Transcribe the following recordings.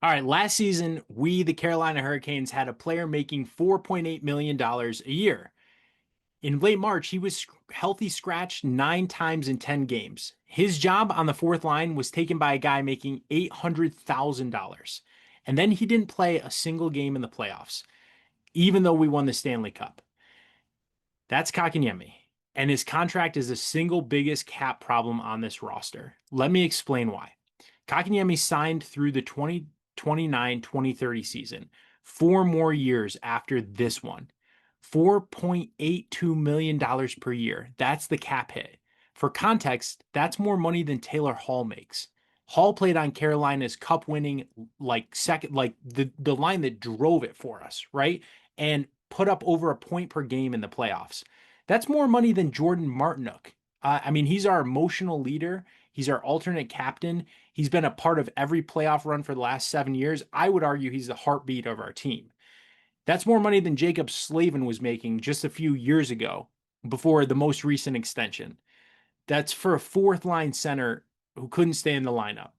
All right, last season, the Carolina Hurricanes, had a player making $4.8 million a year. In late March, he was healthy scratched 9 times in 10 games. His job on the fourth line was taken by a guy making $800,000. And then he didn't play a single game in the playoffs, even though we won the Stanley Cup. That's Kotkaniemi. And his contract is the single biggest cap problem on this roster. Let me explain why. Kotkaniemi signed through the 2029-2030 season, 4 more years after this one. $4.82 million per year. That's the cap hit. For context, that's more money than Taylor Hall makes. Hall played on Carolina's cup winning second, the line that drove it for us, right? And put up over a point per game in the playoffs. That's more money than Jordan Martinook. I mean, he's our emotional leader. He's our alternate captain. He's been a part of every playoff run for the last 7 years. I would argue he's the heartbeat of our team. That's more money than Jacob Slavin was making just a few years ago before the most recent extension. That's for a fourth line center who couldn't stay in the lineup.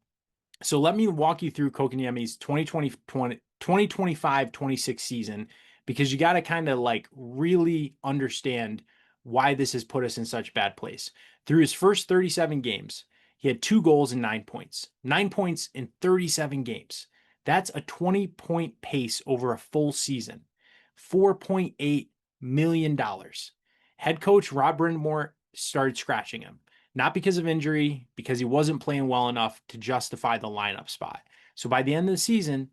So let me walk you through Kokaniemi's 2025-26 season, because you got to kind of like really understand why this has put us in such bad place. Through his first 37 games, he had 2 goals and 9 points. 9 points in 37 games. That's a 20-point pace over a full season. $4.8 million. Head coach Rob Brindamore started scratching him. Not because of injury, because he wasn't playing well enough to justify the lineup spot. So by the end of the season,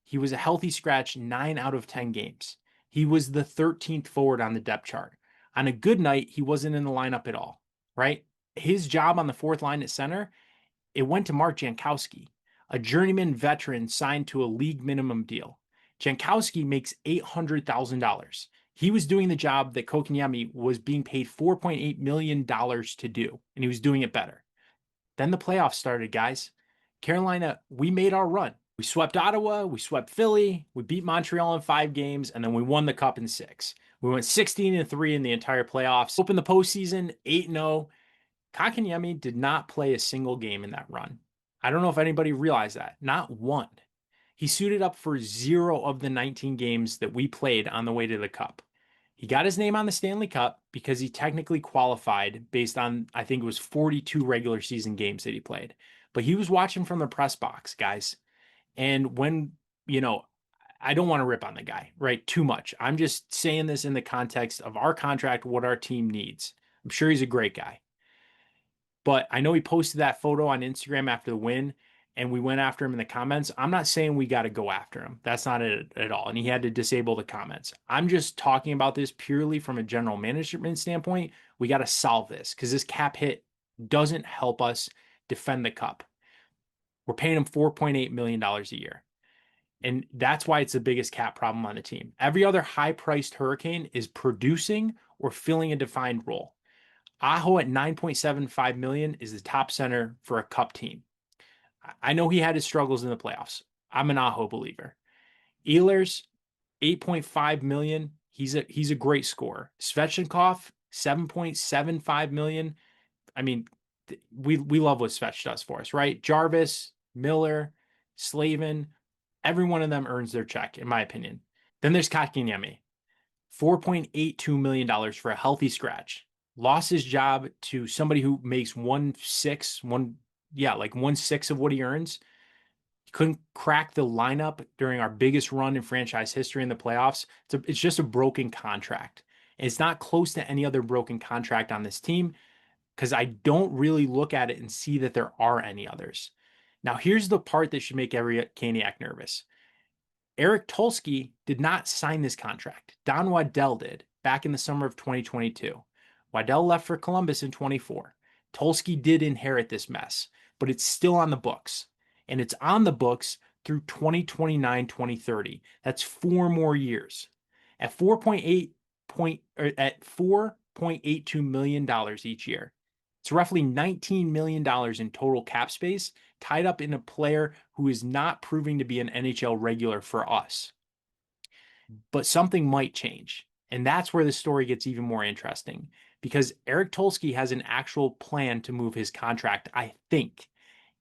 he was a healthy scratch 9 out of 10 games. He was the 13th forward on the depth chart. On a good night, he wasn't in the lineup at all, right? His job on the fourth line at center, it went to Mark Jankowski, a journeyman veteran signed to a league minimum deal. Jankowski makes $800,000. He was doing the job that Kotkaniemi was being paid $4.8 million to do, and he was doing it better. Then the playoffs started, guys. Carolina, we made our run. We swept Ottawa, we swept Philly, we beat Montreal in 5 games, and then we won the cup in 6. We went 16-3 in the entire playoffs. Opened the postseason 8-0. Kotkaniemi did not play a single game in that run. I don't know if anybody realized that. Not one. He suited up for 0 of the 19 games that we played on the way to the cup. He got his name on the Stanley Cup because he technically qualified based on, I think it was 42 regular season games that he played. But he was watching from the press box, guys. And when, you know, I don't want to rip on the guy, right? Too much. I'm just saying this in the context of our contract, what our team needs. I'm sure he's a great guy. But I know he posted that photo on Instagram after the win, and we went after him in the comments. I'm not saying we got to go after him. That's not it at all. And he had to disable the comments. I'm just talking about this purely from a general management standpoint. We got to solve this because this cap hit doesn't help us defend the cup. We're paying him $4.8 million a year. And that's why it's the biggest cap problem on the team. Every other high priced Hurricane is producing or filling a defined role. Aho at 9.75 million is the top center for a cup team. I know he had his struggles in the playoffs. I'm an Aho believer. Ehlers, 8.5 million. He's a great scorer. Svechnikov, 7.75 million. I mean, we love what Svech does for us, right? Jarvis, Miller, Slavin, every one of them earns their check, in my opinion. Then there's Kotkaniemi, $4.82 million for a healthy scratch. Lost his job to somebody who makes 1/6 of what he earns. He couldn't crack the lineup during our biggest run in franchise history in the playoffs. It's just a broken contract. And it's not close to any other broken contract on this team because I don't really look at it and see that there are any others. Now, here's the part that should make every Caniac nervous. Eric Tulsky did not sign this contract. Don Waddell did back in the summer of 2022. Waddell left for Columbus in 24. Tulsky did inherit this mess, but it's still on the books. And it's on the books through 2029-2030. That's 4 more years. At 4.82 million dollars each year. It's roughly $19 million in total cap space tied up in a player who is not proving to be an NHL regular for us. But something might change. And that's where the story gets even more interesting because Eric Tulsky has an actual plan to move his contract, I think.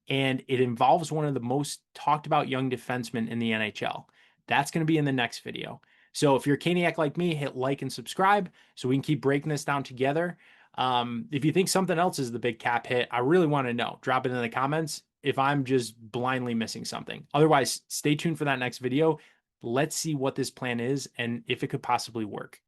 and it involves one of the most talked about young defensemen in the NHL. That's going to be in the next video. So if you're a Caniac like me, hit like and subscribe so we can keep breaking this down together. If you think something else is the big cap hit, I really want to know. Drop it in the comments if I'm just blindly missing something. Otherwise, stay tuned for that next video. Let's see what this plan is and if it could possibly work.